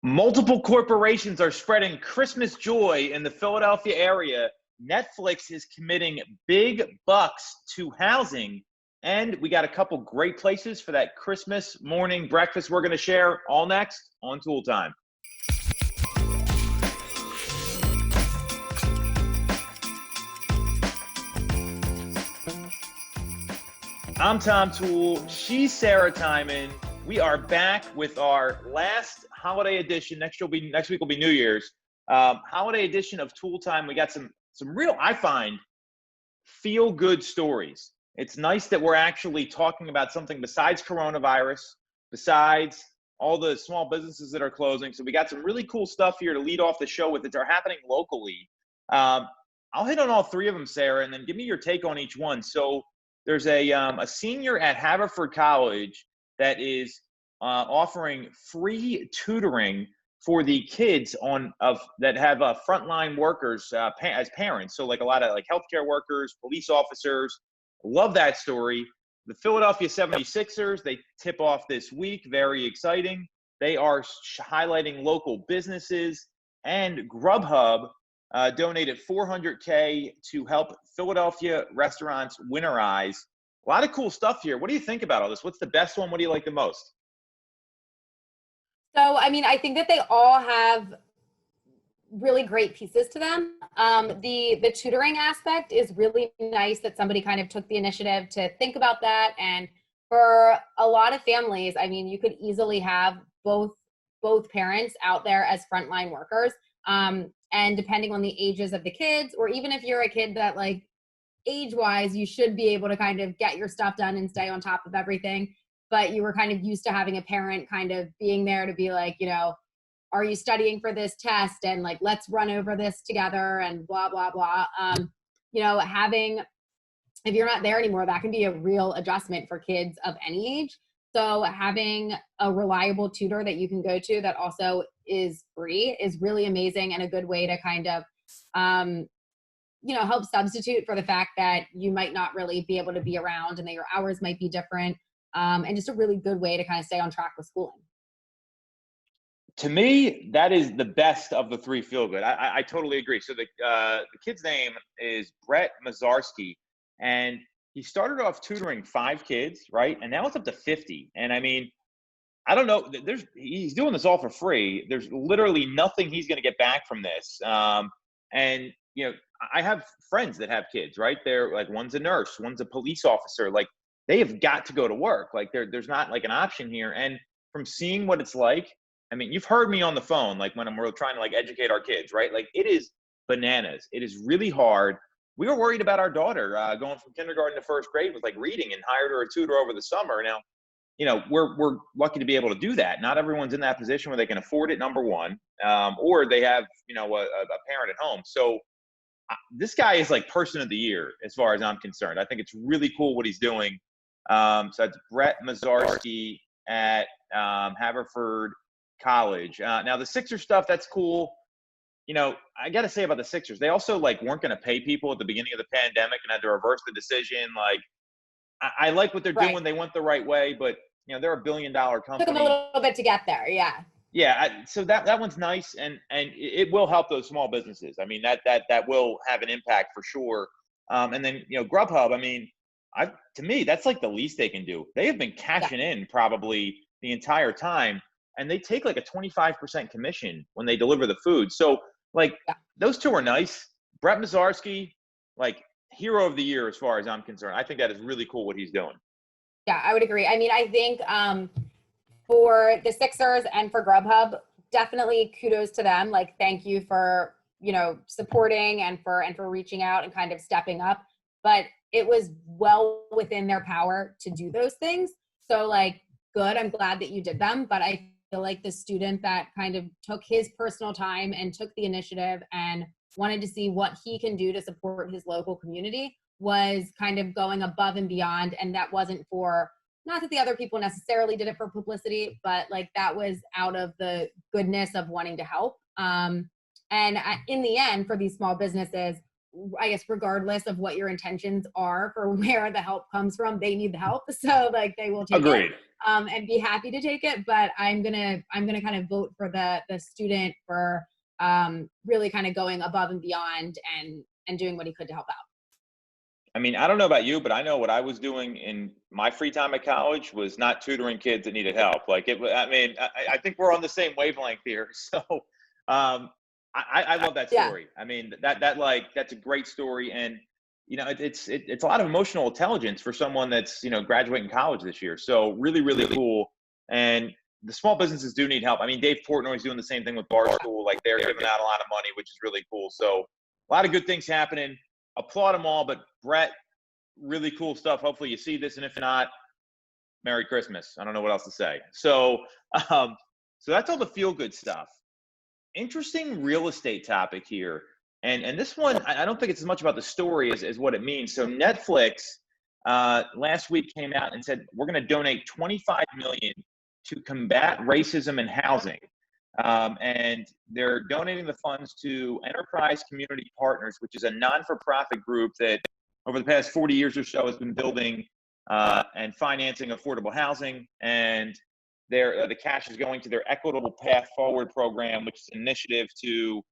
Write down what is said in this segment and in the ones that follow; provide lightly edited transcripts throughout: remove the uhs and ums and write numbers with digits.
Multiple corporations are spreading Christmas joy in the Philadelphia area. Netflix is committing big bucks to housing. And we got a couple great places for that Christmas morning breakfast we're going to share all next on Toole Time. I'm Tom Toole. She's Sarah Tymon. We are back with our last holiday edition. Next week will be New Year's. Holiday edition of Toole Time. We got some real, I find, feel-good stories. It's nice that we're actually talking about something besides coronavirus, besides all the small businesses that are closing. So we got some really cool stuff here to lead off the show with that are happening locally. I'll hit on all three of them, Sarah, and then give me your take on each one. So there's a senior at Haverford College that is offering free tutoring for the kids that have frontline workers as parents. So like a lot of like healthcare workers, police officers. Love that story. The Philadelphia 76ers, they tip off this week. Very exciting. They are highlighting local businesses, and Grubhub donated $400K to help Philadelphia restaurants winterize. A lot of cool stuff here. What do you think about all this? What's the best one? What do you like the most? So, I mean, I think that they all have really great pieces to them. The tutoring aspect is really nice that somebody kind of took the initiative to think about that. And for a lot of families, I mean, you could easily have both parents out there as frontline workers. And depending on the ages of the kids, or even if you're a kid that like age-wise, you should be able to kind of get your stuff done and stay on top of everything. But you were kind of used to having a parent kind of being there to be like, you know, are you studying for this test? And like, let's run over this together and blah, blah, blah. You know, if you're not there anymore, that can be a real adjustment for kids of any age. So having a reliable tutor that you can go to that also is free is really amazing and a good way to kind of, help substitute for the fact that you might not really be able to be around and that your hours might be different. And just a really good way to kind of stay on track with schooling. To me, that is the best of the three feel good. I totally agree. So the kid's name is Brett Mazarski, and he started off tutoring 5 kids, right? And now it's up to 50. And I mean, I don't know. He's doing this all for free. There's literally nothing he's going to get back from this. And you know, I have friends that have kids, right? They're like, one's a nurse, one's a police officer. Like, they have got to go to work. Like, there's not like an option here. And from seeing what it's like, I mean, you've heard me on the phone, like when we're trying to like educate our kids, right? Like, it is bananas. It is really hard. We were worried about our daughter going from kindergarten to first grade with like reading, and hired her a tutor over the summer. Now, you know, we're lucky to be able to do that. Not everyone's in that position where they can afford it, number one, or they have, you know, a parent at home. So this guy is like person of the year as far as I'm concerned. I think it's really cool what he's doing. So that's Brett Mazarski at Haverford College. Now the Sixers stuff, that's cool. You know, I got to say about the Sixers, they also like weren't going to pay people at the beginning of the pandemic and had to reverse the decision. Like, I like what they're doing. They went the right way, but you know, they're $1 billion company. Took them a little bit to get there. Yeah. Yeah. So that one's nice. And it will help those small businesses. I mean, that will have an impact for sure. And then, you know, Grubhub, I mean, to me, that's like the least they can do. They have been cashing in probably the entire time, and they take like a 25% commission when they deliver the food. So like those two are nice. Brett Mazarski, like hero of the year as far as I'm concerned. I think that is really cool what he's doing. Yeah, I would agree. I mean, I think for the Sixers and for Grubhub, definitely kudos to them. Like, thank you for, you know, supporting and for reaching out and kind of stepping up. But it was well within their power to do those things. So like, good. I'm glad that you did them. But I feel like the student that kind of took his personal time and took the initiative and wanted to see what he can do to support his local community was kind of going above and beyond. And that wasn't for, not that the other people necessarily did it for publicity, but like that was out of the goodness of wanting to help. And in the end, for these small businesses, I guess regardless of what your intentions are for where the help comes from, they need the help. So like they will take Agreed. it and be happy to take it. But I'm gonna kind of vote for the student for really kind of going above and beyond and doing what he could to help out. I mean, I don't know about you, but I know what I was doing in my free time at college was not tutoring kids that needed help. Like I mean, I think we're on the same wavelength here. So, I love that Yeah. story. I mean, that's a great story. And, it's a lot of emotional intelligence for someone that's, graduating college this year. So really, really cool. And the small businesses do need help. I mean, Dave Portnoy's doing the same thing with Barstool. Like they're giving out a lot of money, which is really cool. So a lot of good things happening. Applaud them all, but Brett, really cool stuff. Hopefully you see this, and if not, Merry Christmas. I don't know what else to say. So, so that's all the feel good stuff. Interesting real estate topic here, and this one I don't think it's as much about the story as what it means. So Netflix last week came out and said we're going to donate $25 million to combat racism in housing. And they're donating the funds to Enterprise Community Partners, which is a non-for-profit group that over the past 40 years or so has been building and financing affordable housing. And the cash is going to their Equitable Path Forward program, which is an initiative to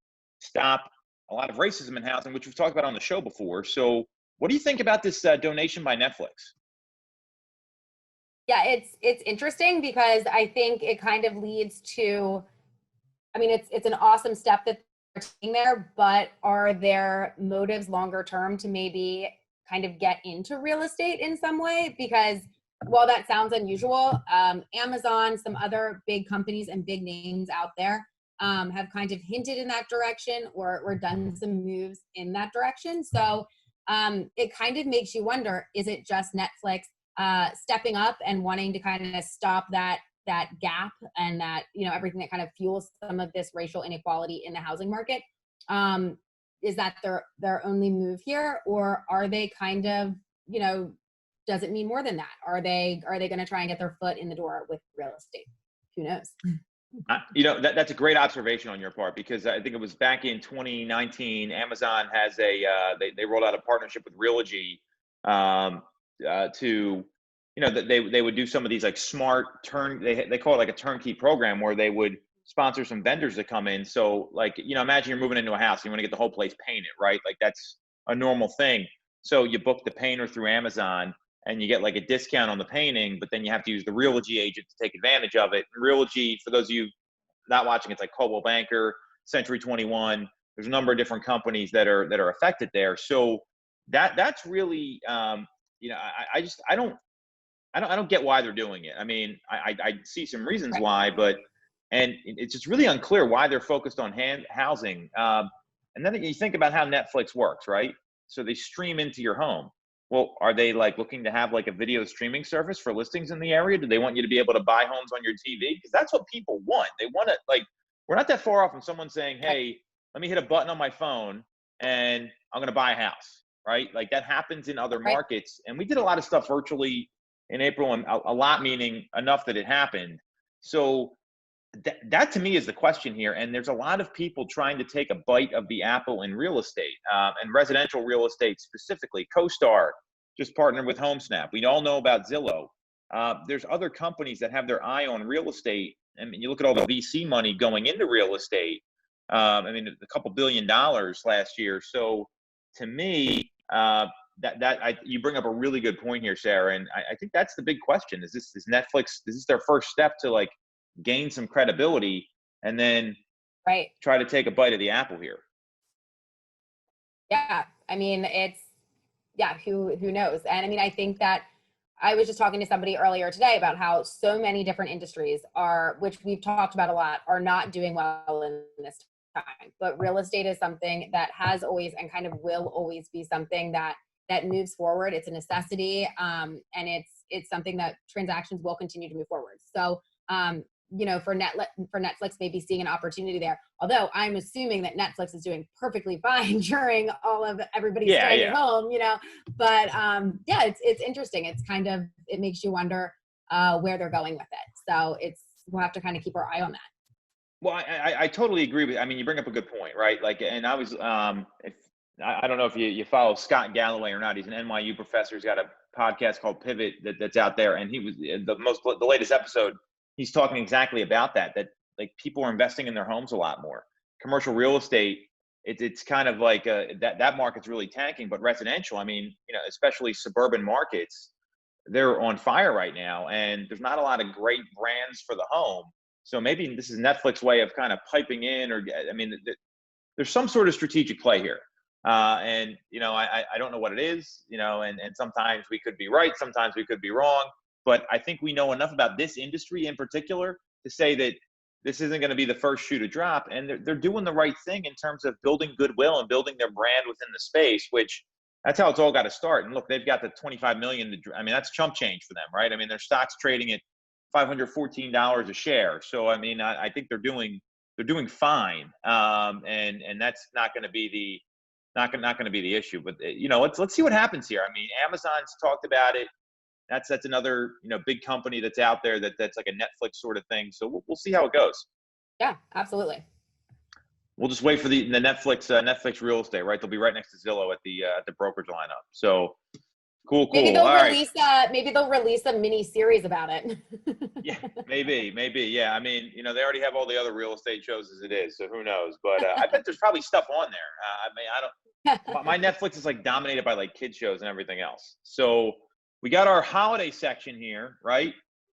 stop a lot of racism in housing, which we've talked about on the show before. So what do you think about this donation by Netflix? Yeah, it's interesting because I think it kind of leads to, I mean, it's an awesome step that they're taking there, but are there motives longer term to maybe kind of get into real estate in some way? Because while that sounds unusual, Amazon, some other big companies and big names out there have kind of hinted in that direction or done some moves in that direction. So it kind of makes you wonder, is it just Netflix stepping up and wanting to kind of stop that gap and that, everything that kind of fuels some of this racial inequality in the housing market? Is that their only move here, or are they kind of, does it mean more than that? Are they going to try and get their foot in the door with real estate? Who knows? That's a great observation on your part, because I think it was back in 2019, Amazon has they rolled out a partnership with Realogy to, that they would do some of these like smart they call it like a turnkey program where they would sponsor some vendors to come in. So like, imagine you're moving into a house, you want to get the whole place painted, right? Like that's a normal thing. So you book the painter through Amazon and you get like a discount on the painting, but then you have to use the Realogy agent to take advantage of it. And Realogy, for those of you not watching, it's like Coldwell Banker, Century 21. There's a number of different companies that are affected there. So that's really, I don't get why they're doing it. I mean, I see some reasons why, but it's just really unclear why they're focused on housing. And then you think about how Netflix works, right? So they stream into your home. Well, are they like looking to have like a video streaming service for listings in the area? Do they want you to be able to buy homes on your TV? Because that's what people want. They want to, like, we're not that far off from someone saying, hey, let me hit a button on my phone and I'm going to buy a house, right? Like that happens in other markets. And we did a lot of stuff virtually in April, and a lot meaning enough that it happened. So that to me is the question here. And there's a lot of people trying to take a bite of the apple in real estate and residential real estate specifically. CoStar just partnered with HomeSnap. We all know about Zillow. There's other companies that have their eye on real estate. I mean, you look at all the VC money going into real estate. I mean, a couple $1 billion last year. So to me, you bring up a really good point here, Sarah. And I think that's the big question. Is Netflix, is this their first step to like gain some credibility and then try to take a bite of the apple here? Yeah. I mean, who knows? And I mean, I think that I was just talking to somebody earlier today about how so many different industries which we've talked about a lot, are not doing well in this time. But real estate is something that has always and kind of will always be something that moves forward. It's a necessity. And it's something that transactions will continue to move forward. So, for Netflix, maybe seeing an opportunity there. Although I'm assuming that Netflix is doing perfectly fine during all of everybody staying at home, But it's interesting. It's kind of, it makes you wonder where they're going with it. So we'll have to kind of keep our eye on that. Well, I totally agree with. I mean, you bring up a good point, right? Like, and I was, I don't know if you follow Scott Galloway or not. He's an NYU professor. He's got a podcast called Pivot that's out there, and he was the latest episode. He's talking exactly about that. That like people are investing in their homes a lot more. Commercial real estate, it's kind of like that market's really tanking. But residential, I mean, especially suburban markets, they're on fire right now, and there's not a lot of great brands for the home. So maybe this is Netflix way of kind of piping in, or I mean, there's some sort of strategic play here. And I don't know what it is, and sometimes we could be right, sometimes we could be wrong, but I think we know enough about this industry in particular to say that this isn't going to be the first shoe to drop, and they're doing the right thing in terms of building goodwill and building their brand within the space, which that's how it's all got to start. And look, they've got the 25 million. I mean, that's chump change for them, right? I mean, their stock's trading at $514 a share. So, I mean, I think they're doing fine. And that's not going to be the issue, but let's see what happens here. I mean, Amazon's talked about it. That's another, big company that's out there that's like a Netflix sort of thing. So we'll see how it goes. Yeah, absolutely. We'll just wait for the Netflix real estate, right? They'll be right next to Zillow at the brokerage lineup. So cool. Maybe they'll All release a mini series about it. Yeah, maybe. Yeah. I mean, they already have all the other real estate shows as it is, so who knows? But I bet there's probably stuff on there. I mean, my Netflix is like dominated by like kid shows and everything else. So we got our holiday section here, right?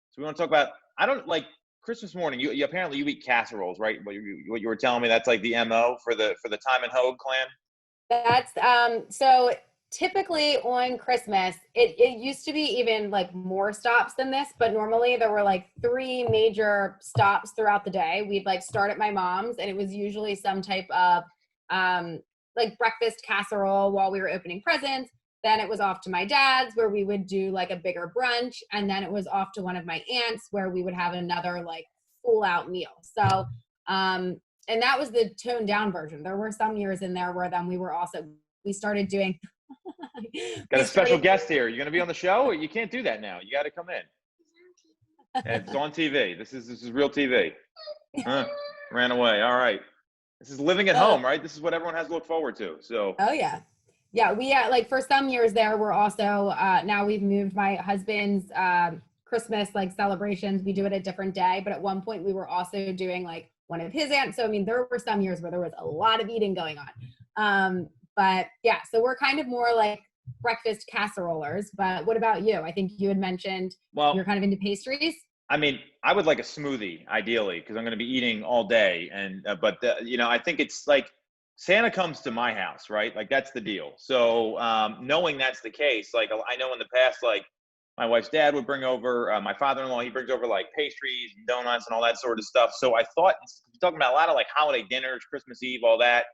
So we want to talk about. I don't like Christmas morning. You apparently you eat casseroles, right? What you were telling me, that's like the MO for the Time and Hogue clan. That's so typically on Christmas, it used to be even like more stops than this, but normally there were like 3 major stops throughout the day. We'd like start at my mom's, and it was usually some type of like breakfast casserole while we were opening presents. Then it was off to my dad's, where we would do like a bigger brunch, and then it was off to one of my aunts, where we would have another like full out meal. So and that was the toned down version. There were some years in there where then we started doing Got a special guest here. You're going to be on the show? You can't do that now. You got to come in. It's on TV. This is real TV. Ran away. All right. This is living at home, right? This is what everyone has to look forward to. So. Oh yeah. Yeah. We like for some years there, we're also, now we've moved my husband's Christmas like celebrations. We do it a different day. But at one point we were also doing like one of his aunts. So, I mean, there were some years where there was a lot of eating going on. But yeah, so we're kind of more like breakfast casserolers. But what about you? I think you had mentioned you're kind of into pastries. I mean, I would like a smoothie ideally, because I'm going to be eating all day. And I think it's like Santa comes to my house, right? Like that's the deal. So knowing that's the case, like I know in the past, like my wife's dad would bring over, my father-in-law, he brings over like pastries and donuts and all that sort of stuff. So I thought, we're talking about a lot of like holiday dinners, Christmas Eve, all that.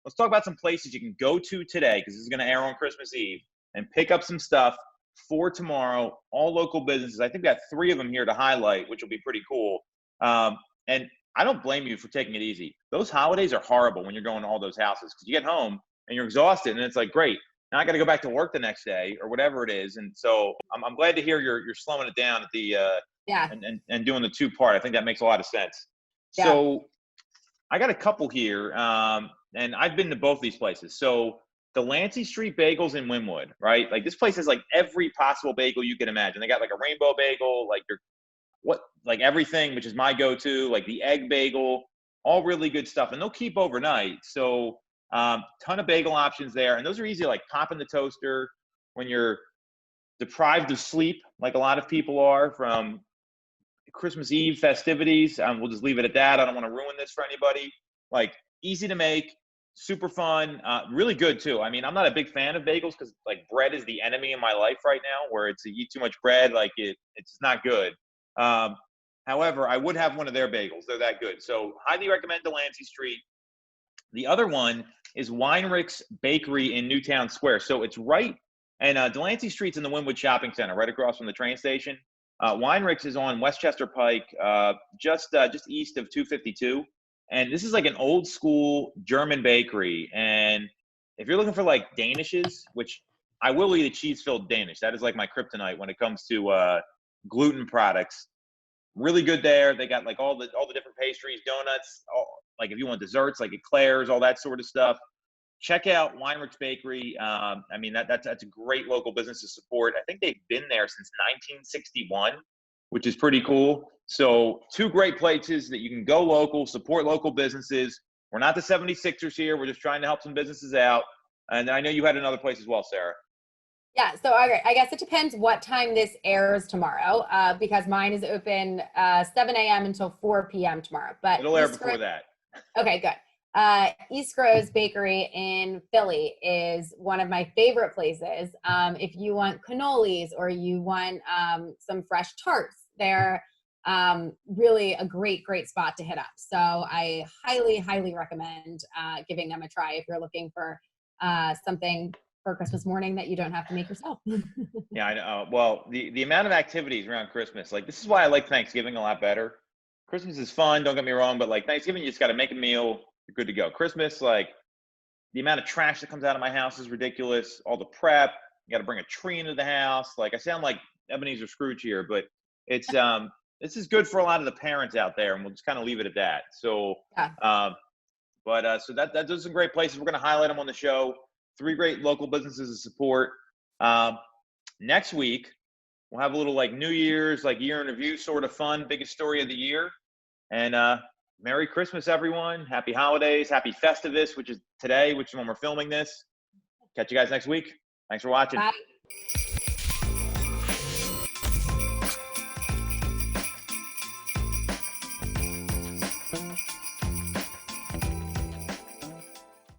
Let's talk about some places you can go to today, because this is going to air on Christmas Eve, and pick up some stuff for tomorrow. All local businesses. I think we got 3 of them here to highlight, which will be pretty cool. And I don't blame you for taking it easy. Those holidays are horrible when you're going to all those houses, because you get home and you're exhausted, and it's like, great, now I got to go back to work the next day or whatever it is. And so I'm glad to hear you're slowing it down at the and doing the 2-part. I think that makes a lot of sense. Yeah. So I got a couple here. And I've been to both these places. So Delancey Street Bagels in Wynwood, right? Like this place is like every possible bagel you can imagine. They got like a rainbow bagel, like everything, which is my go-to, like the egg bagel, all really good stuff. And they'll keep overnight. So ton of bagel options there. And those are easy, like pop in the toaster when you're deprived of sleep, like a lot of people are from Christmas Eve festivities. We'll just leave it at that. I don't want to ruin this for anybody. Like easy to make. Super fun, really good too. I mean, I'm not a big fan of bagels because like bread is the enemy in my life right now, where it's you eat too much bread, like it's not good. However, I would have one of their bagels. They're that good. So highly recommend Delancey Street. The other one is Weinrich's Bakery in Newtown Square. So it's right, and Delancey Street's in the Wynwood Shopping Center, right across from the train station. Weinrich's is on Westchester Pike, just east of 252. And this is like an old school German bakery. And if you're looking for like Danishes, which I will eat a cheese-filled Danish. That is like my kryptonite when it comes to gluten products. Really good there. They got like all the different pastries, donuts, like if you want desserts, like eclairs, all that sort of stuff. check out Weinrich's Bakery. I mean, that's a great local business to support. I think they've been there since 1961, which is pretty cool. So 2 great places that you can go local, support local businesses. We're not the 76ers here. We're just trying to help some businesses out. And I know you had another place as well, Sarah. Yeah, so I guess it depends what time this airs tomorrow, because mine is open 7 a.m. until 4 p.m. tomorrow. But It'll air before that. Okay, good. Isgro's Bakery in Philly is one of my favorite places. If you want cannolis or you want some fresh tarts, they're really a great spot to hit up. So I highly recommend giving them a try if you're looking for something for Christmas morning that you don't have to make yourself. Yeah, I know. Well, the amount of activities around Christmas, like this is why I like Thanksgiving a lot better. Christmas is fun, don't get me wrong, but like Thanksgiving, you just got to make a meal, you're good to go. Christmas, like the amount of trash that comes out of my house is ridiculous. All the prep, you got to bring a tree into the house. Like I sound like Ebenezer Scrooge here, but it's this is good for a lot of the parents out there, and we'll just kind of leave it at that. So, Yeah. so that those are some great places. We're going to highlight them on the show. 3 great local businesses to support. Next week, we'll have a little like New Year's, like year in review sort of fun, biggest story of the year. And Merry Christmas, everyone. Happy holidays. Happy Festivus, which is today, which is when we're filming this. Catch you guys next week. Thanks for watching. Bye.